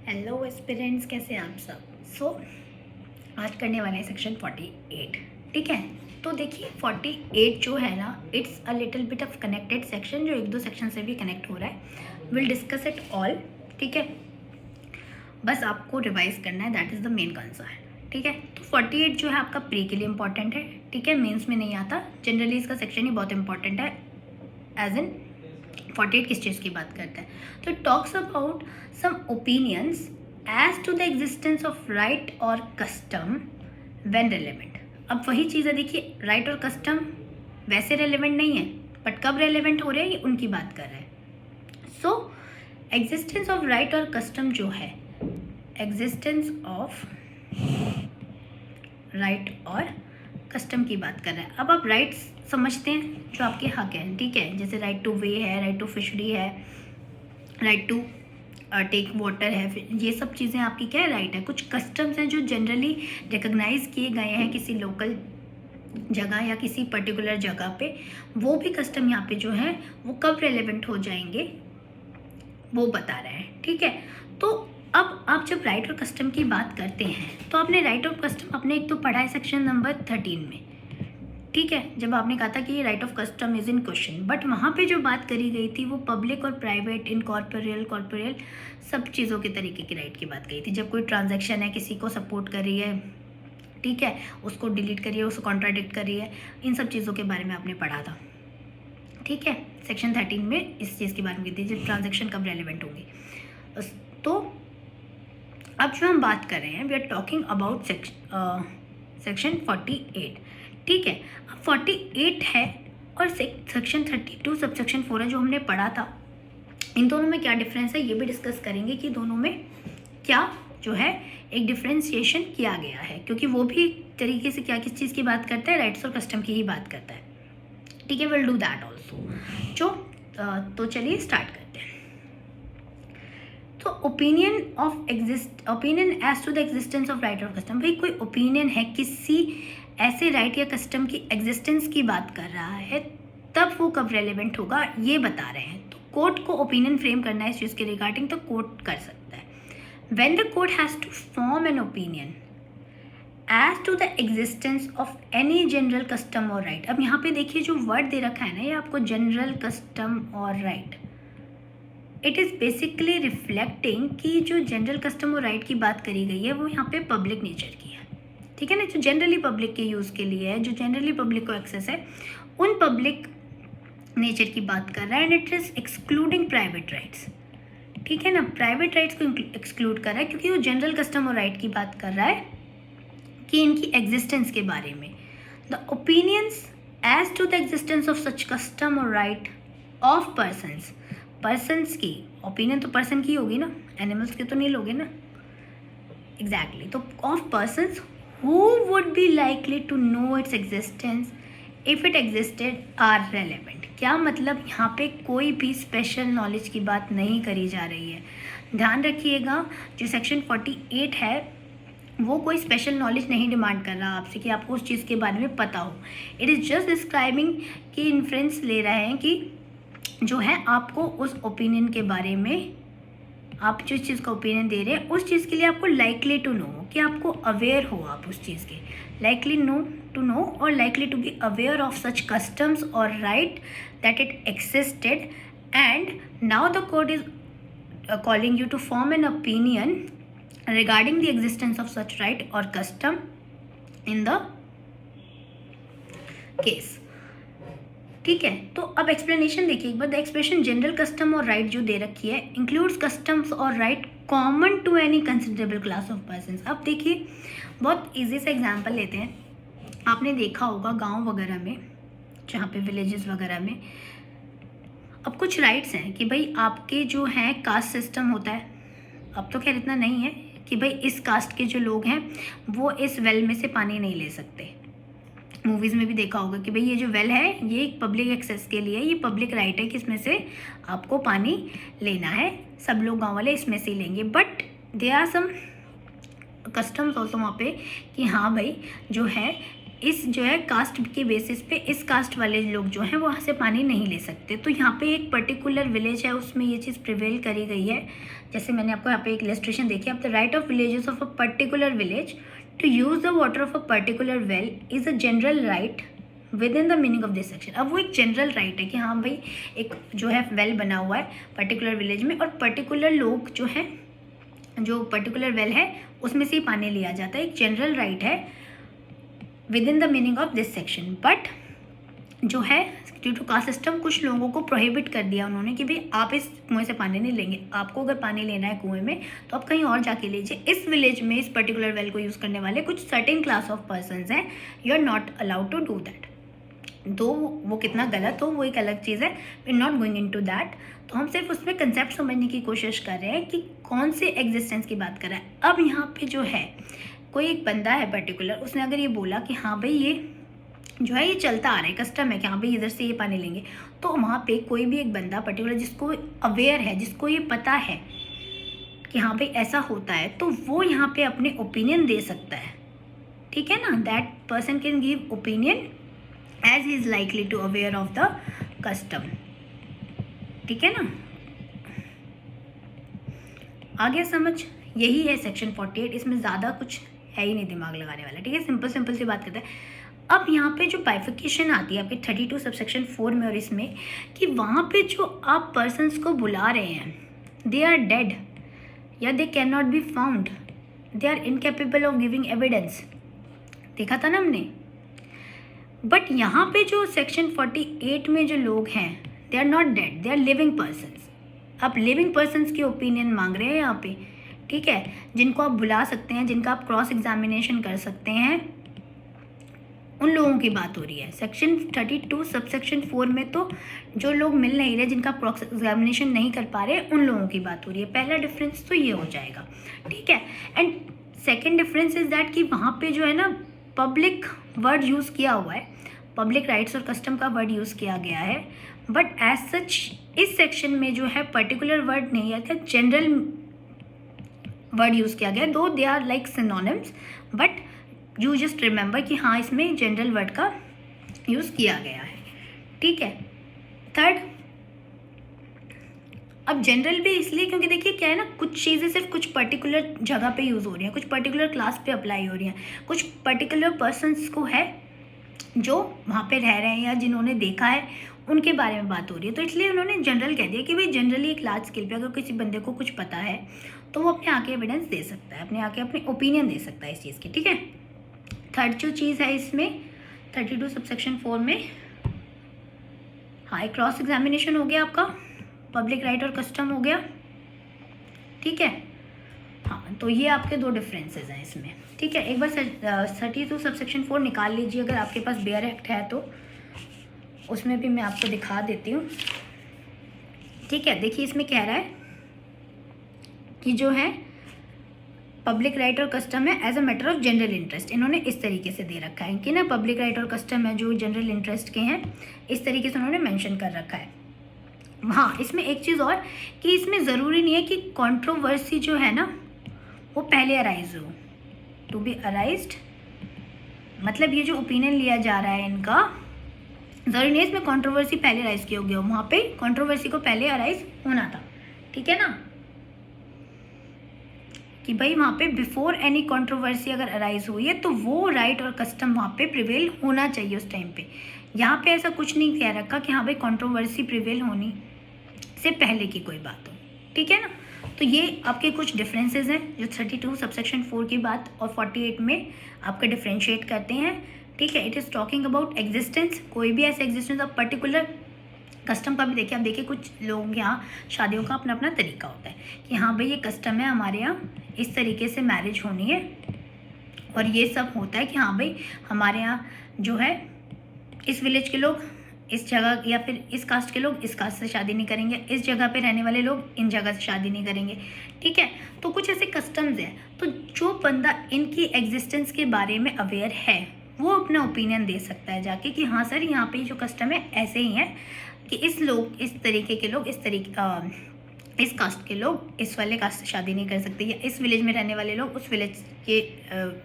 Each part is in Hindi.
हेलो एस्पिरेंट्स, कैसे हैं आप सब। आज करने वाले हैं सेक्शन 48। ठीक है, तो देखिए 48 जो है ना, it's a little bit of connected section, जो एक दो सेक्शन से भी कनेक्ट हो रहा है। Will discuss it all. ठीक है, बस आपको रिवाइज करना है, that is the main concern. ठीक है, तो 48 जो है आपका प्री के लिए इंपॉर्टेंट है। ठीक है, मेंस में नहीं आता, जनरली इसका सेक्शन ही बहुत इंपॉर्टेंट है। एज इन 48 किस चीज़ की बात करता है, तो talks about some opinions as to the existence of right और कस्टम व्हेन रेलेवेंट। अब वही चीज़ है, देखिए राइट और कस्टम वैसे रेलेवेंट नहीं है, बट कब रेलेवेंट हो रहे हैं ये उनकी बात कर रहे हैं। सो एग्जिस्टेंस ऑफ राइट और कस्टम जो है, एग्जिस्टेंस ऑफ राइट और कस्टम की बात कर रहे हैं। अब आप राइट्स समझते हैं जो आपके हक हैं, ठीक है, जैसे राइट टू वे है, राइट टू फिशरी है, राइट टू टेक वाटर है, ये सब चीज़ें आपकी क्या है, राइट है। कुछ कस्टम्स हैं जो जनरली रिकग्नाइज किए गए हैं किसी लोकल जगह या किसी पर्टिकुलर जगह पे, वो भी कस्टम यहाँ पे जो है वो कब रेलेवेंट हो जाएंगे वो बता रहे हैं। ठीक है, तो अब आप जब राइट और कस्टम की बात करते हैं तो आपने राइट और कस्टम अपने एक तो पढ़ा है सेक्शन नंबर 13 में। ठीक है, जब आपने कहा था कि right of custom is in question, but वहाँ पे जो बात करी गई थी वो पब्लिक और प्राइवेट, इनकॉर्पोरियल, कॉर्पोरियल, सब चीज़ों के तरीके की राइट की बात कही थी। जब कोई ट्रांजैक्शन है, किसी को सपोर्ट कर रही है, ठीक है, उसको डिलीट करिए, उसको कॉन्ट्राडिक्ट करिए, इन सब चीज़ों के बारे में आपने पढ़ा था। ठीक है, सेक्शन 13 में इस चीज़ के बारे में की थी, जब ट्रांजेक्शन कब रेलिवेंट होगी। तो अब जो हम बात कर रहे हैं, we are talking about section 48। ठीक है, अब 48 है और सेक्शन 32 सब सेक्शन 4 है जो हमने पढ़ा था। इन दोनों में क्या डिफरेंस है ये भी डिस्कस करेंगे कि दोनों में क्या जो है एक डिफ्रेंसिएशन किया गया है, क्योंकि वो भी एक तरीके से क्या किस चीज़ की बात करता है, राइट्स और कस्टम की ही बात करता है। ठीक है, विल डू दैट ऑल्सो। तो चलिए स्टार्ट करते हैं। तो opinion as to the existence of right और कस्टम, भाई कोई ओपिनियन है किसी ऐसे राइट या कस्टम की एग्जिस्टेंस की बात कर रहा है, तब वो कब रेलेवेंट होगा ये बता रहे हैं। तो कोर्ट को ओपिनियन फ्रेम करना है इस चीज़ के रिगार्डिंग, तो कोर्ट कर सकता है। When the court has to form an opinion as to the existence of any general custom और राइट। अब यहाँ पे देखिए जो वर्ड दे रखा है ना, ये आपको जनरल कस्टम और right, it is basically reflecting कि जो जनरल कस्टम और राइट की बात करी गई है वो यहाँ पे पब्लिक नेचर की है। ठीक है ना, जो जनरली पब्लिक के यूज़ के लिए है, जो जनरली पब्लिक को एक्सेस है, उन पब्लिक नेचर की बात कर रहा है। And it is excluding private rights. ठीक है ना, प्राइवेट राइट्स को एक्सक्लूड कर रहा है, क्योंकि वो जनरल कस्टम और राइट की बात कर रहा है कि इनकी एग्जिस्टेंस के बारे में। The opinions as to the existence of such custom और राइट ऑफ पर्सन्स की, ओपिनियन तो पर्सन की होगी ना, एनिमल्स के तो नहीं लोगे ना। एग्जैक्टली, तो of persons who would be likely to know its existence if it existed are relevant. क्या मतलब, यहाँ पे कोई भी स्पेशल नॉलेज की बात नहीं करी जा रही है। ध्यान रखिएगा, जो सेक्शन 48 है वो कोई स्पेशल नॉलेज नहीं डिमांड कर रहा आपसे कि आपको उस चीज़ के बारे में पता हो। इट इज़ जस्ट डिस्क्राइबिंग कि इन्फ्रेंस ले रहे हैं कि जो है आपको उस ओपिनियन के बारे में, आप जिस चीज़ का ओपिनियन दे रहे हैं उस चीज़ के लिए आपको लाइकली टू नो, कि आपको अवेयर हो आप उस चीज़ के, लाइकली टू नो और likely to be aware of such customs और right that it existed. And now the court is calling you to form an opinion regarding the existence of such right or custom in the case। ठीक है, तो अब एक्सप्लेनेशन देखिए एक बार। द एक्सप्रेशन जनरल कस्टम और राइट जो दे रखी है इंक्लूड्स कस्टम्स और right common to any considerable class of persons. अब देखिए बहुत इजी सा एग्जांपल लेते हैं। आपने देखा होगा गांव वगैरह में, जहाँ पे विलेजेस वगैरह में, अब कुछ राइट्स हैं कि भाई आपके जो हैं कास्ट सिस्टम होता है, अब तो खैर इतना नहीं है, कि भाई इस कास्ट के जो लोग हैं वो इस वेल में से पानी नहीं ले सकते। मूवीज़ में भी देखा होगा कि भाई ये जो वेल है ये पब्लिक एक्सेस के लिए, ये पब्लिक राइट है कि इसमें से आपको पानी लेना है, सब लोग गांव वाले इसमें से ही लेंगे। But they are some customs also वहाँ पे कि हाँ भाई जो है इस जो है कास्ट के बेसिस पे इस कास्ट वाले लोग जो हैं वहाँ से पानी नहीं ले सकते। तो यहाँ पे एक पर्टिकुलर विलेज है, उसमें ये चीज़ प्रिवेल करी गई है। जैसे मैंने आपको यहाँ पे एक इलस्ट्रेशन देखी, अब the right of villages of a particular village to use the water of a particular well is a general right within the meaning of this section. अब वो एक जनरल राइट है कि हाँ भाई एक जो है वेल बना हुआ है पर्टिकुलर विलेज में, और पर्टिकुलर लोग जो हैं, जो पर्टिकुलर वेल है उसमें से ही पानी लिया जाता है। एक जनरल राइट है with in the meaning of this section. But जो है ड्यू टू कास्ट सिस्टम कुछ लोगों को प्रोहिबिट कर दिया उन्होंने कि भाई आप इस कुएं से पानी नहीं लेंगे, आपको अगर पानी लेना है कुएं में तो आप कहीं और जाके लीजिए। इस विलेज में इस पर्टिकुलर वेल को यूज़ करने वाले कुछ सर्टेन क्लास ऑफ पर्सनस हैं, you are not allowed to do that. तो वो कितना गलत हो वो एक अलग चीज़ है, we are not going into that. तो हम सिर्फ उसमें कंसेप्ट समझने की कोशिश कर रहे हैं कि कौन से एग्जिस्टेंस की बात कर रहा है। अब यहाँ पे जो है कोई एक बंदा है पर्टिकुलर, उसने अगर ये बोला कि हाँ भाई ये जो है ये चलता आ रहा है, कस्टम है कि हाँ भाई इधर से ये पानी लेंगे, तो वहाँ पे कोई भी एक बंदा पर्टिकुलर जिसको अवेयर है, जिसको ये पता है कि हाँ भाई ऐसा होता है, तो वो यहाँ पे अपने ओपिनियन दे सकता है। ठीक है ना, that person can give opinion as he is likely to aware of the custom. ठीक है ना, आ गया समझ? यही है सेक्शन 48, इसमें ज़्यादा कुछ है ही नहीं दिमाग लगाने वाला। ठीक है, सिंपल सिंपल सी बात करते हैं। अब यहाँ पे जो बाइफिकेशन आती है आपके 32 सबसेक्शन 4 में और इसमें, कि वहाँ पे जो आप पर्सन्स को बुला रहे हैं दे आर डेड या they can not be found, they are incapable of giving evidence, देखा था ना हमने। बट यहाँ पे जो सेक्शन 48 में जो लोग हैं they are not dead, they are living persons. आप लिविंग पर्सन्स की ओपिनियन मांग रहे हैं यहाँ पे, ठीक है, जिनको आप बुला सकते हैं, जिनका आप क्रॉस एग्जामिनेशन कर सकते हैं, उन लोगों की बात हो रही है। सेक्शन 32 सबसेक्शन 4 में तो जो लोग मिल नहीं रहे, जिनका क्रॉस एग्जामिनेशन नहीं कर पा रहे, उन लोगों की बात हो रही है। पहला डिफरेंस तो ये हो जाएगा, ठीक है। And second difference is that कि वहाँ पे जो है ना पब्लिक वर्ड यूज़ किया हुआ है, पब्लिक राइट्स और कस्टम का वर्ड यूज़ किया गया है, बट एज सच इस सेक्शन में जो है पर्टिकुलर वर्ड नहीं आता, जनरल वर्ड यूज़ किया गया, though they are like synonyms, but you just remember कि हाँ इसमें जनरल वर्ड का यूज़ किया गया है। ठीक है। थर्ड, अब जनरल भी इसलिए क्योंकि देखिए क्या है ना, कुछ चीज़ें सिर्फ कुछ पर्टिकुलर जगह पे यूज़ हो रही हैं, कुछ पर्टिकुलर क्लास पे अप्लाई हो रही हैं, कुछ पर्टिकुलर पर्सन्स को है जो वहाँ पे रह रहे हैं या जिन्होंने देखा है उनके बारे में बात हो रही है, तो इसलिए उन्होंने जनरल कह दिया कि भाई जनरली एक लार्ज स्केल पे अगर किसी बंदे को कुछ पता है तो वो अपने आके एविडेंस दे सकता है, अपने आके अपनी ओपिनियन दे सकता है इस चीज़ की। ठीक है। थर्ड जो चीज़ है इसमें 32 सबसेक्शन 4 में, हाँ एक क्रॉस एग्जामिनेशन हो गया आपका, पब्लिक राइट और कस्टम हो गया। ठीक है, हाँ तो ये आपके दो डिफरेंसेस हैं इसमें। ठीक है, एक बार 32 सबसेक्शन 4 निकाल लीजिए अगर आपके पास बेयर एक्ट है तो, उसमें भी मैं आपको दिखा देती हूँ। ठीक है, देखिए इसमें कह रहा है कि जो है पब्लिक राइट और कस्टम है as a matter of general interest, इन्होंने इस तरीके से दे रखा है कि ना पब्लिक राइट और कस्टम है जो जनरल इंटरेस्ट के हैं, इस तरीके से उन्होंने मेंशन कर रखा है। हाँ इसमें एक चीज़ और कि इसमें ज़रूरी नहीं है कि कंट्रोवर्सी जो है ना वो पहले अराइज हो, टू बी अराइज्ड मतलब ये जो ओपिनियन लिया जा रहा है इनका, ज़रूरी नहीं है इसमें कंट्रोवर्सी पहले अराइज किया गया हो, वहाँ पे कंट्रोवर्सी को पहले अराइज होना था। ठीक है ना, कि भाई वहाँ पे बिफोर एनी कंट्रोवर्सी अगर अराइज हुई है तो वो राइट और कस्टम वहाँ पे प्रिवेल होना चाहिए उस टाइम पे। यहाँ पे ऐसा कुछ नहीं कह रखा कि हाँ भाई कंट्रोवर्सी प्रिवेल होनी से पहले की कोई बात हो। ठीक है ना, तो ये आपके कुछ डिफरेंसेस हैं जो 32 सबसेक्शन 4 की बात और 48 में आपका डिफ्रेंशिएट करते हैं। ठीक है, it is talking about existence, कोई भी ऐसा एग्जिस्टेंस ऑफ पर्टिकुलर कस्टम का भी देखिए। आप देखिए कुछ लोग यहाँ शादियों का अपना अपना तरीका होता है कि हाँ भाई ये कस्टम है हमारे यहाँ, इस तरीके से मैरिज होनी है, और ये सब होता है कि हाँ भाई हमारे यहाँ जो है इस विलेज के लोग इस जगह या फिर इस कास्ट के लोग इस कास्ट से शादी नहीं करेंगे, इस जगह पे रहने वाले लोग इन जगह से शादी नहीं करेंगे। ठीक है, तो कुछ ऐसे कस्टम्स हैं, तो जो बंदा इनकी एग्जिस्टेंस के बारे में अवेयर है वो अपना ओपिनियन दे सकता है जाके कि हाँ सर यहाँ पे जो कस्टम है ऐसे ही है कि इस तरीके के लोग इस तरीके इस कास्ट के लोग इस वाले कास्ट से शादी नहीं कर सकते, या इस विलेज में रहने वाले लोग उस विलेज के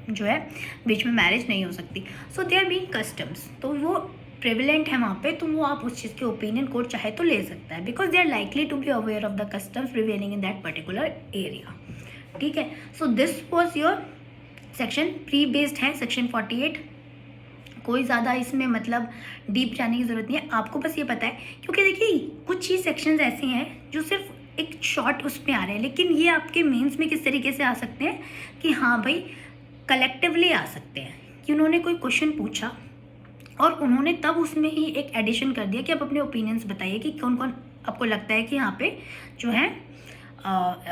जो है बीच में मैरिज नहीं हो सकती। सो दे आर बीइंग कस्टम्स, तो वो प्रेवलेंट है वहाँ पे, तो वो आप उस चीज़ के ओपिनियन कोर्ट चाहे तो ले सकता है, because they are likely to be aware of the customs prevailing in that particular area. ठीक है, so this was your section, प्री बेस्ड है सेक्शन 48। कोई ज़्यादा इसमें मतलब डीप जाने की ज़रूरत नहीं है, आपको बस ये पता है, क्योंकि देखिए कुछ ही सेक्शंस ऐसे हैं जो सिर्फ एक शॉर्ट उसमें आ रहे हैं, लेकिन ये आपके मेंस में किस तरीके से आ सकते हैं कि हाँ भाई कलेक्टिवली आ सकते हैं, कि उन्होंने कोई क्वेश्चन पूछा और उन्होंने तब उसमें ही एक एडिशन कर दिया कि आप अपने ओपिनियंस बताइए कि कौन कौन आपको लगता है कि यहाँ पे जो है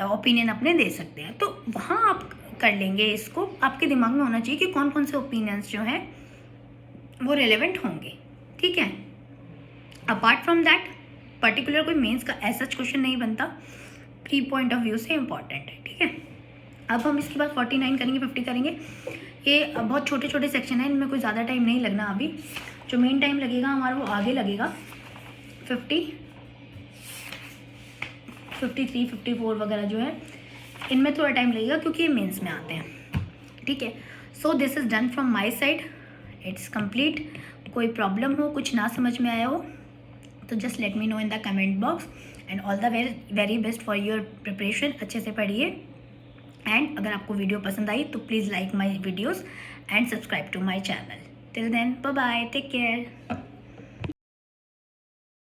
ओपिनियन अपने दे सकते हैं, तो वहाँ आप कर लेंगे। इसको आपके दिमाग में होना चाहिए कि कौन कौन से ओपिनियंस जो हैं वो रेलेवेंट होंगे। ठीक है, अपार्ट फ्रॉम दैट पर्टिकुलर कोई मेंस का ऐसा क्वेश्चन नहीं बनता, प्री पॉइंट ऑफ व्यू से इम्पॉर्टेंट है। ठीक है, अब हम इसके बाद 49 करेंगे, 50 करेंगे। ये बहुत छोटे छोटे सेक्शन हैं, इनमें कोई ज़्यादा टाइम नहीं लगना अभी, जो मेन टाइम लगेगा हमारा वो आगे लगेगा। 50, 53, 54 वगैरह जो है इनमें थोड़ा टाइम लगेगा क्योंकि ये मेंस में आते हैं। ठीक है, so this is done from my side, it's complete. कोई प्रॉब्लम हो, कुछ ना समझ में आया हो तो just let me know in the comment box, and all the very best for your preparation. अच्छे से पढ़िए, एंड अगर आपको वीडियो पसंद आई तो please like my videos and subscribe to my channel. Till then bye bye, take care.